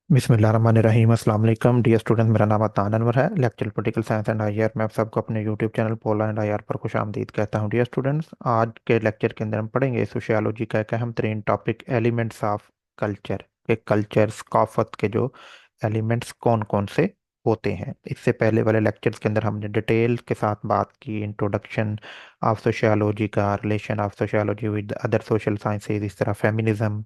बिस्मिल्लाहिर्रहमानिर्रहीम अस्सलाम वालेकुम डियर स्टूडेंट। मेरा नाम अदनान अनवर है, lecture political science and IR. मैं आप सबको अपने YouTube channel Pola and IR पर खुश आमदीद कहता हूँ। डियर स्टूडेंट्स, आज के लेक्चर के अंदर हम पढ़ेंगे सोशियोलॉजी का एक अहम तरीन टॉपिक एलिमेंट्स ऑफ कल्चर के। कल्चर सकाफत के जो एलिमेंट्स कौन कौन से होते हैं। इससे पहले वाले लेक्चर्स के अंदर हमने डिटेल के साथ बात की इंट्रोडक्शन ऑफ सोशियोलॉजी का, relation of sociology with other social sciences, इस तरह फेमिनिज्म,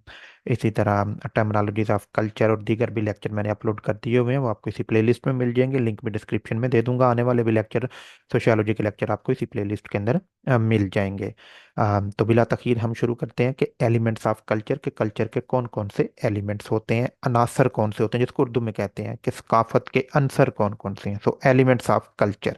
इसी तरह टर्मिनोलॉजीज ऑफ कल्चर और दीगर भी लेक्चर मैंने अपलोड कर दिए हुए हैं। वो आपको इसी प्लेलिस्ट में मिल जाएंगे, लिंक भी डिस्क्रिप्शन में दे दूंगा। आने वाले भी लेक्चर, सोशियोलॉजी के लेक्चर आपको इसी प्लेलिस्ट के अंदर मिल जाएंगे। तो बिला तखीर हम शुरू करते हैं कि एलिमेंट्स ऑफ कल्चर के, कल्चर के कौन कौन से एलिमेंट्स होते हैं, अनासर कौन से होते हैं, जिसको उर्दू में कहते हैं कि सकाफत के अंसर कौन कौन से हैं। सो एलिमेंट्स ऑफ कल्चर।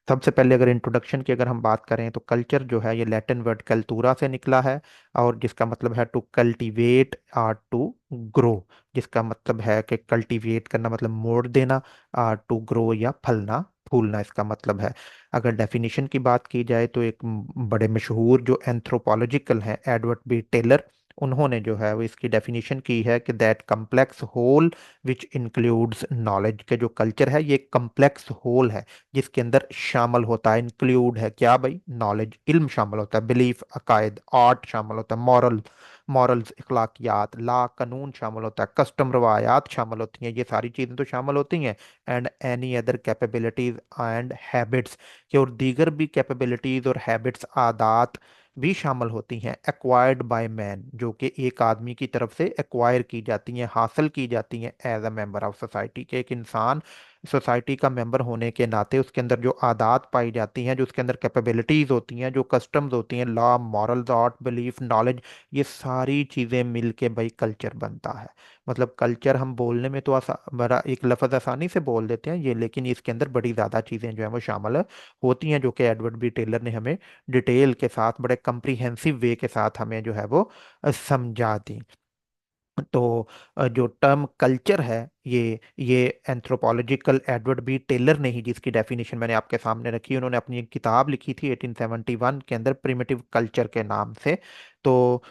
सबसे पहले अगर इंट्रोडक्शन की अगर हम बात करें तो कल्चर जो है ये लैटिन वर्ड कल्तूरा से निकला है, और जिसका मतलब है टू कल्टीवेट और टू ग्रो। जिसका मतलब है कि कल्टीवेट करना मतलब मोड़ देना, और टू ग्रो या फलना फूलना इसका मतलब है। अगर डेफिनेशन की बात की जाए तो एक बड़े मशहूर जो एंथ्रोपोलॉजिकल हैं, एडवर्ड बी टेलर, उन्होंने जो है वो इसकी डेफिनेशन की है कि that complex whole which includes knowledge. के जो कल्चर है ये कम्प्लेक्स होल है जिसके अंदर शामिल होता है, इंक्लूड है क्या भाई, नॉलेज, इल्म शामिल होता है, बिलीफ अकायद, आर्ट शामिल होता है, मॉरल्स अखलाकियात, ला कानून शामिल होता है, कस्टम रवायात शामिल होती हैं, ये सारी चीज़ें तो शामिल होती हैं। And any other capabilities and habits, कि और दीगर भी कैपेबिलिटीज और हैबिट्स, आदात भी शामिल होती हैं, एक्वायर्ड बाय मैन, जो कि एक आदमी की तरफ से एक्वायर की जाती हैं, हासिल की जाती हैं as a member of society. के एक इंसान सोसाइटी का मेंबर होने के नाते उसके अंदर जो आदात पाई जाती हैं, जो उसके अंदर कैपेबिलिटीज होती हैं, जो कस्टम्स होती हैं, law, morals, art, belief, knowledge, ये सारी चीज़ें मिलके भाई कल्चर बनता है। मतलब कल्चर हम बोलने में तो बड़ा एक लफ्ज़ आसानी से बोल देते हैं ये, लेकिन इसके अंदर बड़ी ज़्यादा चीज़ें जो है वो शामिल होती हैं, जो कि एडवर्ड बी टेलर ने हमें डिटेल के साथ, बड़े कम्प्रीहेंसिव वे के साथ हमें जो है वो समझा दी। तो जो टर्म कल्चर है ये एंथ्रोपोलॉजिकल एडवर्ड बी टेलर ने ही, जिसकी डेफिनेशन मैंने आपके सामने रखी, उन्होंने अपनी एक किताब लिखी थी 1871 के अंदर, प्रिमिटिव कल्चर के नाम से। तो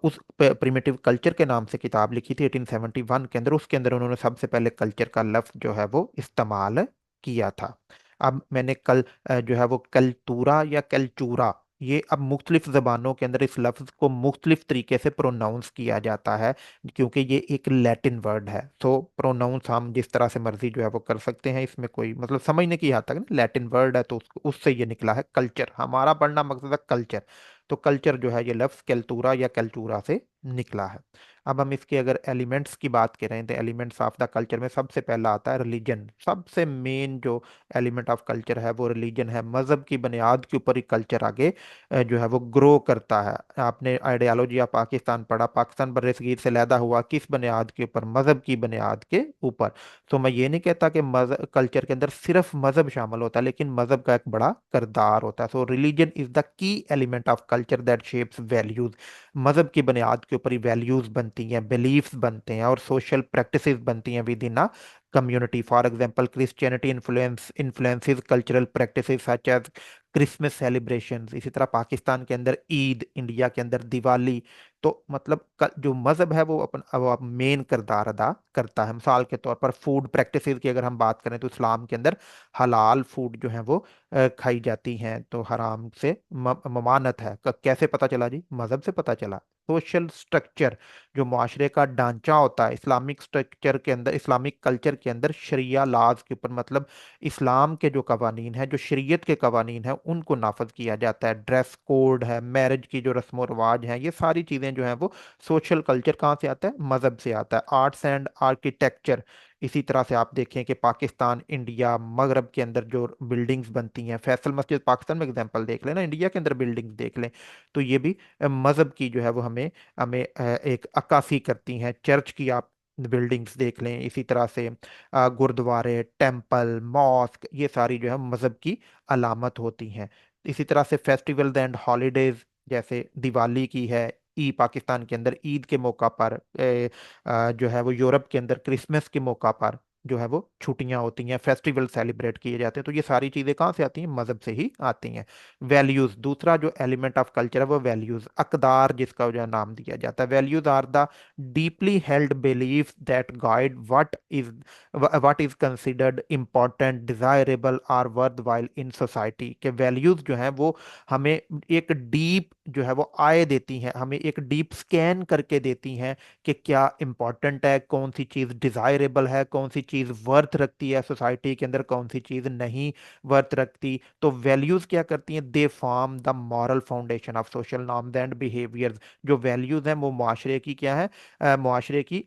उस प्रिमिटिव कल्चर के नाम से किताब लिखी थी 1871 के अंदर। उसके अंदर उन्होंने सबसे पहले कल्चर का लफ्ज जो है वो इस्तेमाल किया था। अब मैंने कल जो है वो कल्तूरा या कल्चूरा, ये अब मुख्तलिफ ज़बानों के अंदर इस लफ्ज़ को मुख्तलिफ तरीके से प्रोनाउंस किया जाता है, क्योंकि ये एक लैटिन वर्ड है। तो प्रोनाउंस हम जिस तरह से मर्जी जो है वो कर सकते हैं, इसमें कोई मतलब समझने की हद तक ना, लैटिन वर्ड है तो उससे ये निकला है कल्चर। हमारा पढ़ना मकसद है कल्चर। तो कल्चर जो है ये लफ्ज़ कैल्तूरा या कैल्चूरा से निकला है। अब हम इसके अगर एलिमेंट्स की बात करें तो एलिमेंट्स ऑफ द कल्चर में सबसे पहला आता है रिलीजन। सबसे मेन जो एलिमेंट ऑफ कल्चर है वो रिलीजन है। मजहब की बुनियाद के ऊपर ही कल्चर आगे जो है वो ग्रो करता है। आपने आइडियालॉजी ऑफ पाकिस्तान पढ़ा, पाकिस्तान बर्रसगीर से लैदा हुआ किस बुनियाद के ऊपर, मजहब की बुनियाद के ऊपर। तो मैं ये नहीं कहता कि मजहब कल्चर के अंदर सिर्फ मजहब शामिल होता है, लेकिन मजहब का एक बड़ा किरदार होता है। सो religion is the key element of culture that shapes values. मजहब की बुनियाद के ऊपर ही वैल्यूज बनती हैं, बिलीफ्स बनते हैं, और सोशल प्रैक्टिसेस बनती हैं within a community. For example Christianity influences cultural practices such as Christmas celebration. इसी तरह पाकिस्तान के अंदर ईद, इंडिया के अंदर दिवाली। तो मतलब जो मजहब है वो वो मेन किरदार अदा करता है। मिसाल के तौर पर फूड प्रैक्टिसेस की अगर हम बात करें तो इस्लाम के अंदर हलाल फूड जो है वो खाई जाती हैं, तो हराम से ममानत है। कैसे पता चला जी, मजहब से पता चला। सोशल स्ट्रक्चर, जो मुआशरे का ढांचा होता है इस्लामिक स्ट्रक्चर के अंदर, इस्लामिक कल्चर के अंदर शरिया लाज के ऊपर, मतलब इस्लाम के जो कवानीन है, जो शरीयत के कवानीन है, उनको नाफज किया जाता है। ड्रेस कोड है, मैरिज की जो रस्म व रवाज हैं, ये सारी चीज़ें जो हैं वो सोशल कल्चर कहाँ से आता है, मजहब से आता है। आर्ट्स एंड आर्किटेक्चर, इसी तरह से आप देखें कि पाकिस्तान, इंडिया, मगरब के अंदर जो बिल्डिंग्स बनती हैं, फैसल मस्जिद पाकिस्तान में एग्जांपल देख लें ना, इंडिया के अंदर बिल्डिंग्स देख लें, तो ये भी मजहब की जो है वो हमें हमें एक अक्कासी करती हैं। चर्च की आप बिल्डिंग्स देख लें, इसी तरह से गुरुद्वारे, टेंपल, मॉस्क, ये सारी जो है मजहब की अलामत होती हैं। इसी तरह से फेस्टिवल्स एंड हॉलीडेज, जैसे दिवाली की है, ई पाकिस्तान के अंदर ईद के मौका पर, जो है वो यूरोप के अंदर क्रिसमस के मौका पर, जो है वो छुट्टियां होती हैं, फेस्टिवल सेलिब्रेट किए जाते हैं। तो ये सारी चीजें कहाँ से आती हैं? मजहब से ही आती हैं। वैल्यूज, दूसरा जो एलिमेंट ऑफ कल्चर है वो वैल्यूज, अकदार जिसका जो है नाम दिया जाता है। Values are the deeply held belief that guide what is considered important, desirable और वर्थ वाइल इन सोसाइटी। के वैल्यूज जो है वो हमें एक डीप जो है वो आय देती हैं, हमें एक डीप स्कैन करके देती हैं कि क्या इंपॉर्टेंट है, कौन सी चीज़ डिज़ायरेबल है, कौन सी चीज़ वर्थ रखती है सोसाइटी के अंदर, कौन सी चीज़ नहीं वर्थ रखती। तो वैल्यूज़ क्या करती हैं? They form the moral foundation of social norms and behaviours. जो वैल्यूज़ हैं वो मुआशरे की क्या है? मुआशरे की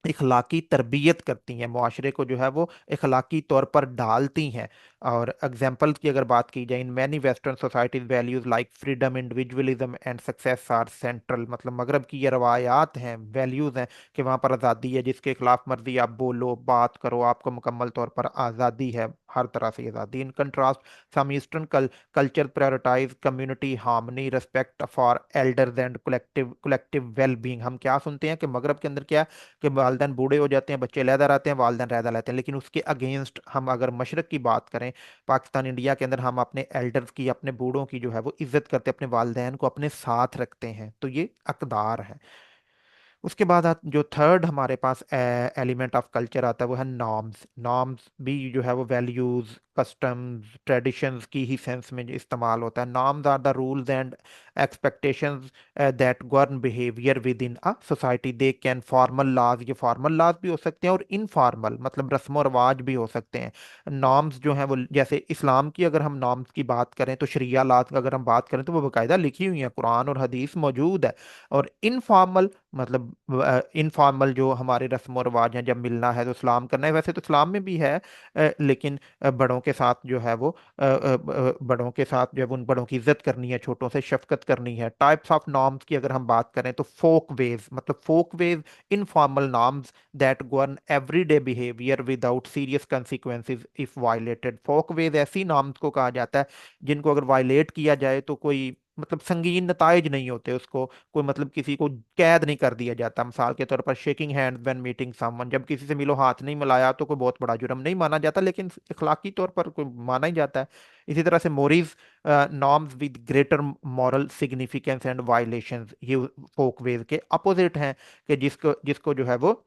इखलाकी तरबियत करती हैं, मुआशरे को जो है वो इखलाकी तौर पर डालती हैं। और एग्जाम्पल की अगर बात की जाए, in many western societies values like freedom, individualism and success are central. मतलब मगरब की ये रवायात हैं, वैल्यूज हैं कि वहाँ पर आज़ादी है, जिसके खिलाफ मर्जी आप बोलो, बात करो, आपको मुकम्मल तौर पर आज़ादी है, हर तरह से आज़ादी। In contrast some eastern culture prioritize community harmony, respect for elders and collective well being. हम क्या सुनते हैं कि मगरब के अंदर क्या, कि वालदैन बूढ़े हो जाते हैं, बच्चे लहदा रहते हैं, वालदैन रहता रहते हैं। लेकिन उसके अगेंस्ट हम अगर मशरक की बात करें, पाकिस्तान इंडिया के अंदर हम अपने एल्डर्स की, अपने बूढ़ों की जो है वो इज्जत करते हैं, अपने वालदैन को अपने साथ रखते हैं। तो ये अकदार है। उसके बाद जो थर्ड हमारे पास एलिमेंट ऑफ कल्चर आता है वो है नॉर्म्स। नॉर्म्स भी जो है वो वैल्यूज, कस्टम्स, ट्रेडिशंस की ही सेंस में जो इस्तेमाल होता है। Norms are the rules and expectations that govern behaviour within a society. They can formal laws, ये फॉर्मल लॉज भी हो सकते हैं और इनफॉर्मल मतलब रस्म व रवाज भी हो सकते हैं। नॉर्म्स जो हैं वो, जैसे इस्लाम की अगर हम नॉर्म्स की बात करें तो शरिया लॉज की अगर हम बात करें तो वो बाकायदा लिखी हुई है, कुरान और हदीस मौजूद है। और इनफॉर्मल मतलब इनफॉर्मल जो हमारे रस्म और रिवाज हैं, जब मिलना है तो सलाम करना है, वैसे तो इस्लाम में भी है, लेकिन बड़ों के साथ जो है वो बड़ों के साथ जो है वो उन बड़ों की इज्जत करनी है, छोटों से शफकत करनी है। टाइप्स ऑफ नॉर्म्स की अगर हम बात करें तो फोक वेज, मतलब folk ways informal norms that govern everyday behaviour without serious consequences if violated. Folk ways ऐसी नॉर्म्स को कहा जाता है जिनको अगर वायलेट किया जाए तो कोई मतलब संगीन नताइज नहीं होते, उसको कोई मतलब किसी को कैद नहीं कर दिया जाता। मिसाल के तौर पर shaking hand when meeting someone, जब किसी से मिलो हाथ नहीं मिलाया तो कोई बहुत बड़ा जुर्म नहीं माना जाता, लेकिन इखलाकी तौर पर कोई माना ही जाता है। इसी तरह से mores norms with greater moral significance and violations, ये फोक वेज के अपोजिट हैं, कि जिसको जिसको जो है वो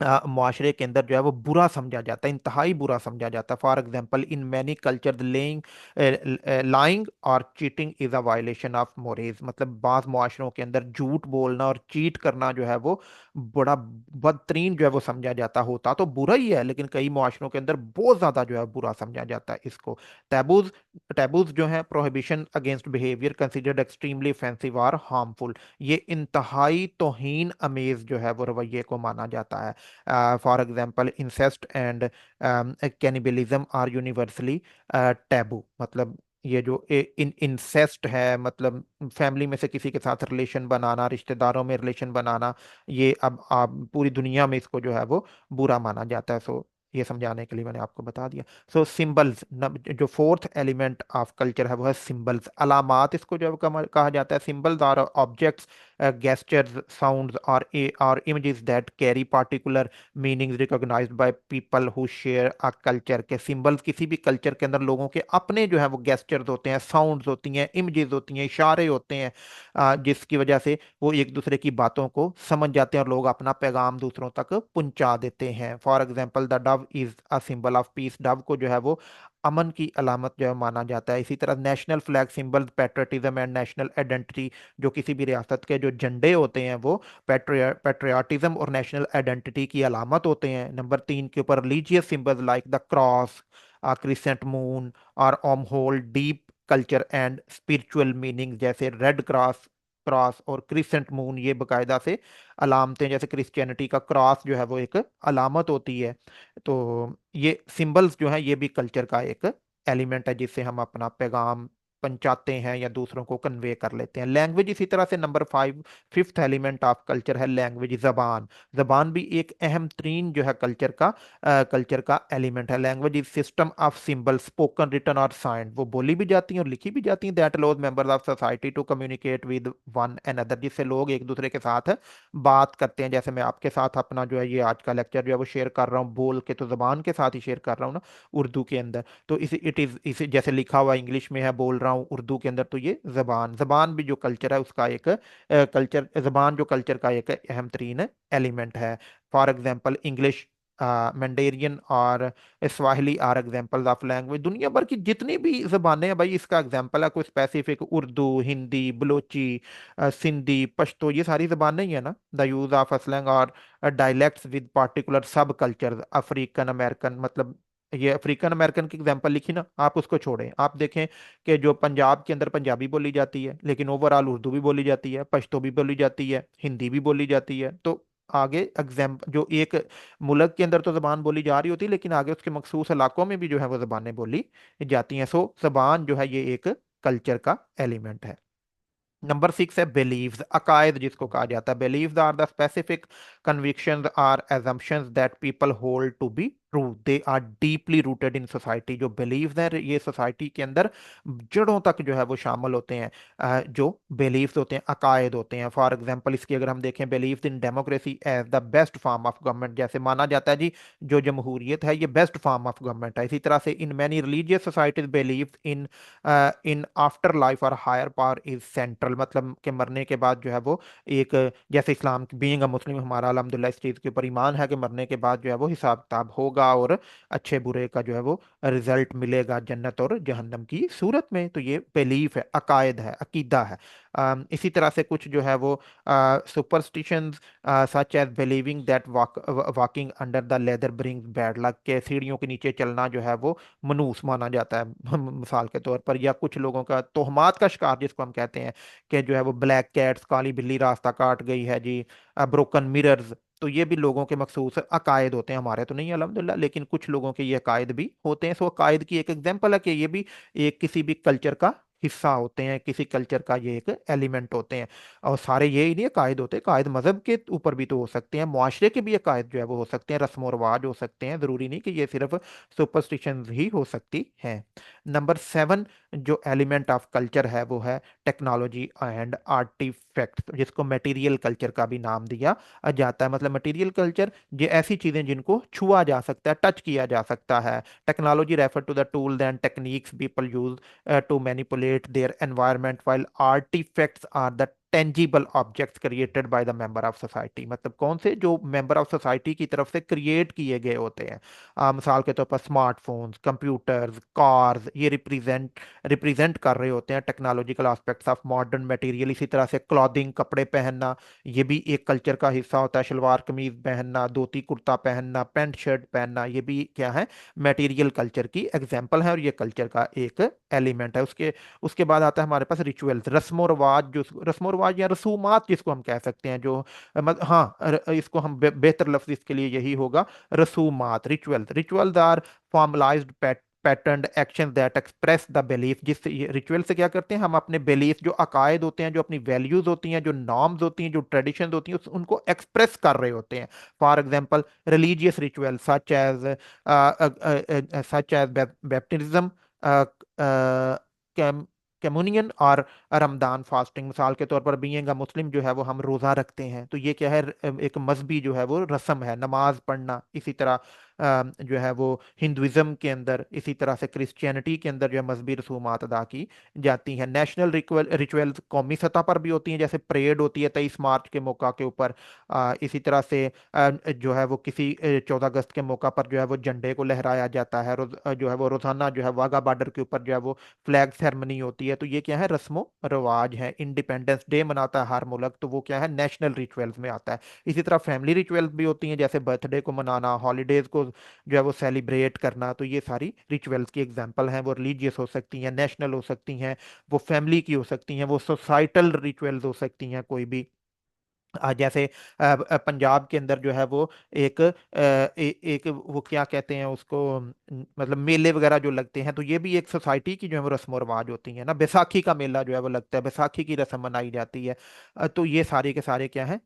मुआशरे के अंदर जो है वो बुरा समझा जाता है, इंतहाई बुरा समझा जाता है। For example in many culture lying lying और cheating is a violation of mores. मतलब बाज़ मुआशरों के अंदर झूठ बोलना और चीट करना जो है वो बड़ा बदतरीन जो है वो समझा जाता। होता तो बुरा ही है, लेकिन कई मुआशरों के अंदर बहुत ज़्यादा जो है बुरा समझा जाता है इसको। टैबूज, टैबूज जो है prohibition against behaviour considered extremely offensive और हार्मफुल, ये इंतहाई तौहीन अमेज जो है वो रवैये को माना जाता है। For example incest and cannibalism are universally taboo. मतलब ये जो इन इंसेस्ट है, मतलब फैमिली में से किसी के साथ रिलेशन बनाना, रिश्तेदारों में रिलेशन बनाना, ये अब आप पूरी दुनिया में इसको जो है वो बुरा माना जाता है। सो ये समझाने के लिए मैंने आपको बता दिया। सो सिंबल्स, जो फोर्थ एलिमेंट ऑफ कल्चर है वो है सिंबल्स, अलामात इसको जो है वो कहा जाता है। Symbols are objects, gestures, sounds, or images that carry particular meanings recognized by people who share a culture। के सिंबल्स किसी भी कल्चर के अंदर लोगों के अपने जो है वो गेस्चर्स होते हैं, साउंड्स होती हैं, इमेजेस होती हैं, इशारे होते हैं, जिसकी वजह से वो एक दूसरे की बातों को समझ जाते हैं और लोग अपना पैगाम दूसरों तक पहुंचा देते हैं। For example the Dove is a symbol of peace, Dove को जो है वो अमन की अलामत जो है माना जाता है। इसी तरह national flag symbol patriotism and national identity, जो किसी भी रियासत के जो झंडे होते हैं वो पैट्रियाटिज्म और नेशनल आइडेंटिटी की अलामत होते हैं। नंबर 3 के ऊपर religious symbols like the cross, crescent moon और Om hold deep culture and spiritual meaning. जैसे रेड क्रॉस, क्रॉस और क्रिसेंट मून ये बाकायदा से अलामतें, जैसे क्रिश्चियनिटी का क्रॉस जो है वो एक अलामत होती है। तो ये सिंबल्स जो है ये भी कल्चर का एक एलिमेंट है जिससे हम अपना पैगाम पहुंचाते हैं या दूसरों को कन्वे कर लेते हैं। लैंग्वेज इसी तरह से number 5, fifth element of culture है लैंग्वेज, जबान। जबान भी एक अहम तरीन जो है कल्चर का एलिमेंट है। Language is system of symbol spoken written और साइंड, वो बोली भी जाती हैं और लिखी भी जाती हैं, that allows members of society to communicate with one another, जिससे लोग एक दूसरे के साथ बात करते हैं। जैसे मैं आपके साथ अपना जो है ये आज का लेक्चर जो है वो शेयर कर रहा हूँ बोल के, तो जबान के साथ ही शेयर कर रहा हूँ ना, उर्दू के अंदर। तो इस इट इज इसे जैसे लिखा हुआ इंग्लिश में है, बोल रहा हूँ उर्दू के अंदर, तो ये जबान, जबान भी जो कल्चर है उसका एक कल्चर, जबान जो कल्चर का एक अहम तरीन एलिमेंट है। फॉर एग्जाम्पल इंग्लिश, मैंडेरियन और Swahili are example of language. दुनिया भर की जितनी भी जबानें हैं भाई, इसका एग्जाम्पल है कोई स्पेसिफिक, उर्दू, हिंदी, बलोची, सिंधी, पश्तो, ये सारी जबानें ही है ना। द यूज ऑफ स्लैंग और डायलेक्ट्स विद पार्टिकुलर सब कल्चर, अफ्रीकन अमेरिकन, मतलब ये अफ्रीकन अमेरिकन की एग्जांपल लिखी ना, आप उसको छोड़ें, आप देखें कि जो पंजाब के अंदर पंजाबी बोली जाती है, लेकिन ओवरऑल उर्दू भी बोली जाती है, पश्तो भी बोली जाती है, हिंदी भी बोली जाती है। तो आगे एग्जाम जो एक मुल्क के अंदर तो जबान बोली जा रही होती है, लेकिन आगे उसके मखसूस इलाकों में भी जो है वो जबानें बोली जाती हैं। सो जबान जो है ये एक कल्चर का एलिमेंट है। नंबर 6 है बिलीव्स, अकायद जिसको कहा जाता है। Believes are the specific convictions or assumptions that people hold to be true, they are deeply rooted in society. जो बिलीव्स हैं ये सोसाइटी के अंदर जड़ों तक जो है वो शामिल होते हैं। जो बिलीव्स होते हैं, अकायद होते हैं। फॉर एग्जांपल इसकी अगर हम देखें, believes in democracy as the best form of government, जैसे माना जाता है जी जो जमहूरियत है ये बेस्ट फॉर्म ऑफ गवर्नमेंट है। इसी तरह से in many religious societies believe in after life और हायर पावर इज सेंट्रल, मतलब कि मरने के बाद जो है वो एक, जैसे इस्लाम बीइंग अ मुस्लिम हमारा अल्हम्दुलिल्लाह इस चीज़ के ऊपर ईमान है कि मरने के बाद जो है वो हिसाब किताब होगा और अच्छे बुरे का जो है वो रिजल्ट मिलेगा जन्नत और जहन्नम की सूरत में। तो ये बिलीफ है, अकायद है, अकीदा है। इसी तरह से कुछ जो है वो superstitions such as believing that walking under the ladder brings bad luck, के सीढ़ियों के नीचे चलना जो है वो मनूस माना जाता है मिसाल के तौर पर। या कुछ लोगों का तोहमात का शिकार जिसको हम कहते हैं कि जो है वो ब्लैक कैट्स, काली बिल्ली रास्ता काट गई है जी, ब्रोकन मिरर्स, तो ये भी लोगों के मखसूस अकायद होते हैं। हमारे तो नहीं अल्हम्दुलिल्लाह, लेकिन कुछ लोगों के ये अकायद भी होते हैं। सो अकायद की एक एग्जांपल है कि ये भी एक किसी भी कल्चर का हिस्सा होते हैं, किसी कल्चर का ये एक एलिमेंट होते हैं। और सारे ये ही नहीं कायद होते, कायद मजहब के ऊपर भी तो हो सकते हैं, मुआशरे के भी ये कायद जो है वो हो सकते हैं, रस्म व रवाज हो सकते हैं, जरूरी नहीं कि ये सिर्फ सुपरस्टिशन ही हो सकती हैं। नंबर 7 जो एलिमेंट ऑफ कल्चर है वो है टेक्नोलॉजी एंड आर्टिफैक्ट्स, जिसको मटेरियल कल्चर का भी नाम दिया जाता है। मतलब मटेरियल कल्चर ये ऐसी चीजें जिनको छुआ जा सकता है, टच किया जा सकता है। Technology refer to the tools and techniques people use to manipulate their environment, while artifacts are the tangible objects created by the member of society, मतलब कौन से जो मेंबर ऑफ सोसाइटी की तरफ से क्रिएट किए गए होते हैं। मिसाल के तौर पर स्मार्टफोन्स, कंप्यूटर्स, कार्स, ये रिप्रेजेंट कर रहे होते हैं technological aspects of modern material. इसी तरह से क्लॉथिंग, कपड़े पहनना, ये भी एक कल्चर का हिस्सा होता है। शलवार कमीज पहनना, धोती कुर्ता पहनना, पैंट शर्ट पहनना, ये भी क्या है, मटेरियल कल्चर की एग्जाम्पल है और ये कल्चर का एक एलिमेंट है। उसके उसके बाद आता है हमारे पास रिचुअल्स, रस्मो रवाज, जो रस्मो रवाज या रसूमात जिसको हम कह सकते हैं, जो हाँ इसको हम बेहतर लफ्ज इसके लिए यही होगा, रसूमात, rituals. Rituals are formalized pattern action that express the belief, जिससे रिचुअल से क्या करते हैं हम अपने बिलीफ, जो अकायद होते हैं, जो अपनी वैल्यूज होती हैं, जो नॉर्म्स होती हैं, जो ट्रेडिशन होती हैं, उनको एक्सप्रेस कर रहे होते हैं। For example religious ritual such as baptism, कैम कम्युनियन और रमदान फास्टिंग। मिसाल के तौर पर बीइंग मुस्लिम जो है वो हम रोज़ा रखते हैं, तो ये क्या है, एक मजहबी जो है वो रस्म है, नमाज पढ़ना। इसी तरह जो है वो हिंदुइज्म के अंदर, इसी तरह से क्रिश्चियनिटी के अंदर जो है मजहबी रसूमात अदा की जाती हैं। नेशनल रिचुअल्स कौमी सतह पर भी होती हैं, जैसे परेड होती है 23 मार्च के मौका के ऊपर। इसी तरह से जो है वो किसी 14 अगस्त के मौका पर जो है वो झंडे को लहराया जाता है। जो है वो रोजाना जो है वाघा बॉर्डर के ऊपर जो है वो फ्लैग सेरेमनी होती है। तो ये क्या है, रस्मो रवाज है। इंडिपेंडेंस डे मनाता है हर मुल्क, तो वो क्या है, नेशनल रिचुअल्स में आता है। इसी तरह फैमिली रिचुअल्स भी होती हैं, जैसे बर्थडे को मनाना, हॉलीडेज को जो है वो सेलिब्रेट करना। तो ये सारी रिचुअल्स की एग्जांपल हैं। वो रिलीजियस हो सकती हैं, नेशनल हो सकती हैं, वो फैमिली की हो सकती हैं, वो सोसाइटल रिचुअल्स हो सकती हैं कोई भी। जैसे पंजाब के अंदर जो है वो एक एक वो क्या कहते हैं उसको, मतलब मेले वगैरह जो लगते हैं, तो ये भी एक सोसाइटी की जो है वो रस्म रिवाज होती है ना। बैसाखी का मेला जो है वो लगता है, बैसाखी की रस्म मनाई जाती है। तो ये सारे के सारे क्या है,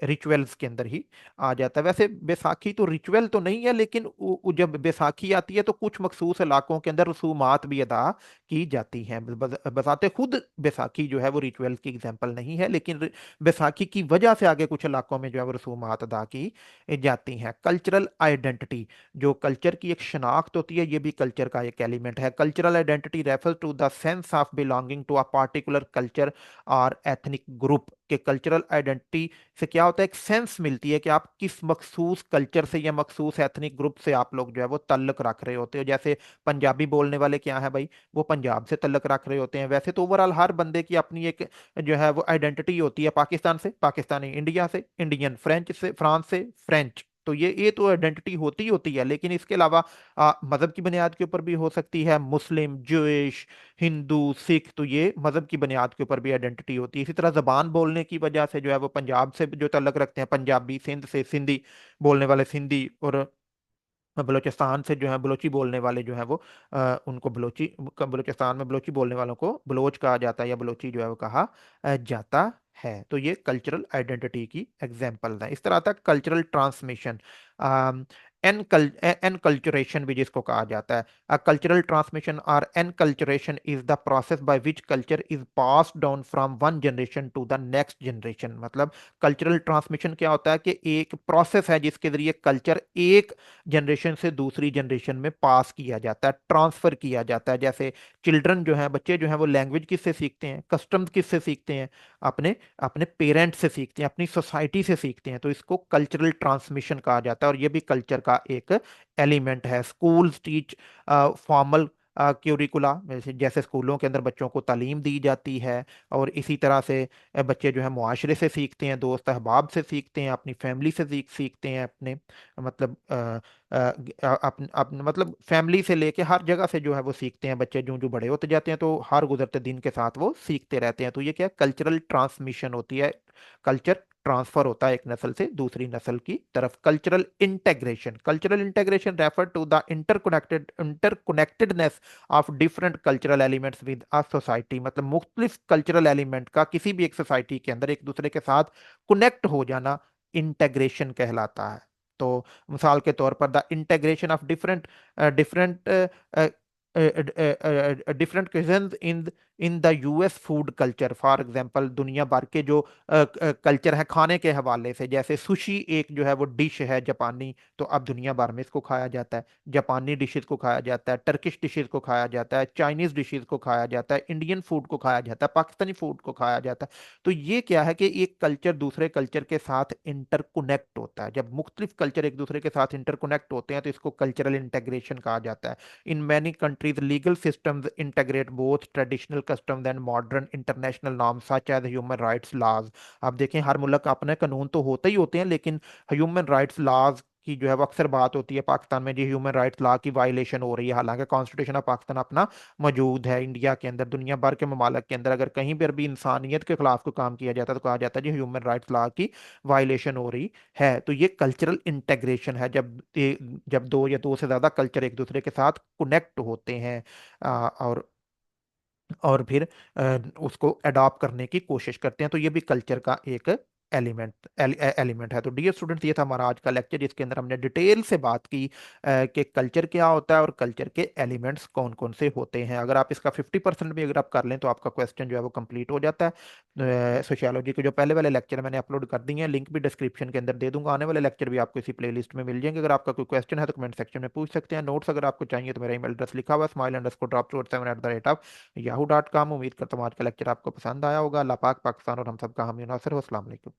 रिचुअल्स के अंदर ही आ जाता है। वैसे बैसाखी तो रिचुअल तो नहीं है, लेकिन जब बैसाखी आती है तो कुछ मखसूस इलाकों के अंदर रसूमात भी अदा की जाती हैं। बजाते खुद बैसाखी जो है वो रिचुअल की एग्जाम्पल नहीं है, लेकिन बैसाखी की वजह से आगे कुछ इलाकों में जो है वो रसूमात अदा की जाती हैं। कल्चरल आइडेंटिटी, जो कल्चर की एक शनाख्त होती है, ये भी कल्चर का एक एलिमेंट है। Cultural identity refer to the sense of belonging to a particular culture और एथनिक ग्रुप। के कल्चरल आइडेंटिटी से क्या होता है, एक सेंस मिलती है कि आप किस मखसूस कल्चर से या मखसूस एथनिक ग्रुप से आप लोग जो है वो ताल्लुक रख रहे होते हो। जैसे पंजाबी बोलने वाले क्या है भाई, वो पंजाब से ताल्लुक रख रहे होते हैं। वैसे तो ओवरऑल हर बंदे की अपनी एक जो है वो आइडेंटिटी होती है, पाकिस्तान से पाकिस्तानी, इंडिया से इंडियन, फ्रेंच से फ्रांस से फ्रेंच। तो ये तो आइडेंटिटी होती ही होती है, लेकिन इसके अलावा मजहब की बुनियाद के ऊपर भी हो सकती है, मुस्लिम, ज्यूइश, हिंदू, सिख। तो ये मजहब की बुनियाद के ऊपर भी आइडेंटिटी होती है। इसी तरह जबान बोलने की वजह से जो है वो पंजाब से जो ताल्लुक रखते हैं पंजाबी, सिंध से सिंधी बोलने वाले सिंधी, और बलूचिस्तान से जो है बलोची बोलने वाले जो है वो उनको बलोची, बलूचिस्तान में बलोची बोलने वालों को बलोच कहा जाता है या बलोची जो है वो कहा जाता है। तो ये कल्चरल आइडेंटिटी की एग्जांपल है। इस तरह तक कल्चरल ट्रांसमिशन, एनकल्चरेशन भी जिसको कहा जाता है। कल्चरल ट्रांसमिशन और enculturation is the process by which culture is passed down from one generation to the next generation. मतलब कल्चरल ट्रांसमिशन क्या होता है कि एक प्रोसेस है जिसके जरिए कल्चर एक जनरेशन से दूसरी जनरेशन में पास किया जाता है, ट्रांसफर किया जाता है। जैसे चिल्ड्रन जो है, बच्चे जो है वो लैंग्वेज किससे सीखते हैं, कस्टम्स किससे सीखते हैं, अपने अपने पेरेंट्स से सीखते हैं, अपनी सोसाइटी से सीखते हैं। तो इसको कल्चरल ट्रांसमिशन कहा जाता है, और ये भी कल्चर का एक एलिमेंट है। स्कूल्स टीच फॉर्मल क्यूरिकुला, जैसे जैसे स्कूलों के अंदर बच्चों को तालीम दी जाती है, और इसी तरह से बच्चे जो है मुआशरे से सीखते हैं, दोस्त अहबाब से सीखते हैं, अपनी फैमिली से सीखते हैं, अपने मतलब मतलब फैमिली से लेके हर जगह से जो है वो सीखते हैं। बच्चे जो जो बड़े होते जाते हैं तो हर गुजरते दिन के साथ वो सीखते रहते हैं। तो ये क्या कल्चरल ट्रांसमिशन होती है, कल्चर ट्रांसफर होता है एक नस्ल से दूसरी नस्ल की तरफ। Cultural integration, cultural integration refer to the interconnectedness of different cultural elements with a society. मतलब मुख्तलिफ कल्चरल एलिमेंट का किसी भी एक सोसाइटी के अंदर एक दूसरे के साथ कनेक्ट हो जाना इंटेग्रेशन कहलाता है। तो मिसाल के तौर पर the integration of different different different cuisines in the US food culture. For example दुनिया भर के जो कल्चर है खाने के हवाले से, जैसे सुशी एक जो है वो डिश है जापानी, तो अब दुनिया भर में इसको खाया जाता है। जापानी डिशेस को खाया जाता है, टर्किश डिशेस को खाया जाता है, चाइनीज डिशेस को खाया जाता है, इंडियन फूड को खाया जाता है, पाकिस्तानी फूड को खाया जाता है। तो ये क्या है कि एक कल्चर दूसरे कल्चर के साथ इंटरकुनेक्ट होता है। जब मुख्तलिफ कल्चर एक दूसरे के साथ इंटरकुनेक्ट होते हैं तो इसको कल्चरल इंटेग्रेशन कहा जाता है। In many countries, legal systems integrate both traditional customs and modern international norms such as human rights laws। आप देखें हर मुल्क का अपने कानून तो होते ही होते हैं, लेकिन ह्यूमन राइट्स लॉज की जो है वो अक्सर बात होती है पाकिस्तान में, जी ह्यूमन राइट्स लॉ की वायलेशन हो रही है। हालांकि कॉन्स्टिट्यूशन ऑफ पाकिस्तान अपना मौजूद है इंडिया के अंदर। दुनिया भर के ममालक के अंदर अगर कहीं पर भी इंसानियत के खिलाफ कोई काम किया जाता है तो कहा जाता है जी ह्यूमन राइट्स लॉ की वायलेशन हो रही है। तो ये कल्चरल इंटेग्रेशन है, जब दो या दो से ज्यादा कल्चर एक दूसरे के साथ कनेक्ट होते हैं और फिर उसको अडॉप्ट करने की कोशिश करते हैं। तो ये भी कल्चर का एक एलिमेंट है। तो डियर स्टूडेंट्स, ये था हमारा आज का लेक्चर, जिसके अंदर हमने डिटेल से बात की कि कल्चर क्या होता है और कल्चर के एलिमेंट्स कौन कौन से होते हैं। अगर आप इसका 50% भी अगर आप कर लें तो आपका क्वेश्चन जो है वो कंप्लीट हो जाता है। सोशियोलॉजी के जो पहले वाले लेक्चर मैंने अपलोड कर दिए हैं, लिंक भी डिस्क्रिप्शन के अंदर दे दूंगा। आने वाले लेक्चर भी आपको इसी प्लेलिस्ट में मिल जाएंगे। अगर आपका कोई क्वेश्चन है तो कमेंट सेक्शन में पूछ सकते हैं। नोट्स अगर आपको चाहिए तो मेरा ईमेल एड्रेस लिखा हुआ है smile_drop7@yahoo.com। उम्मीद करता हूँ आज का लेक्चर आपको पसंद आया होगा। अल्लाह पाक पाकिस्तान और हम सबका हामी नासिर हो। अस्सलाम वालेकुम।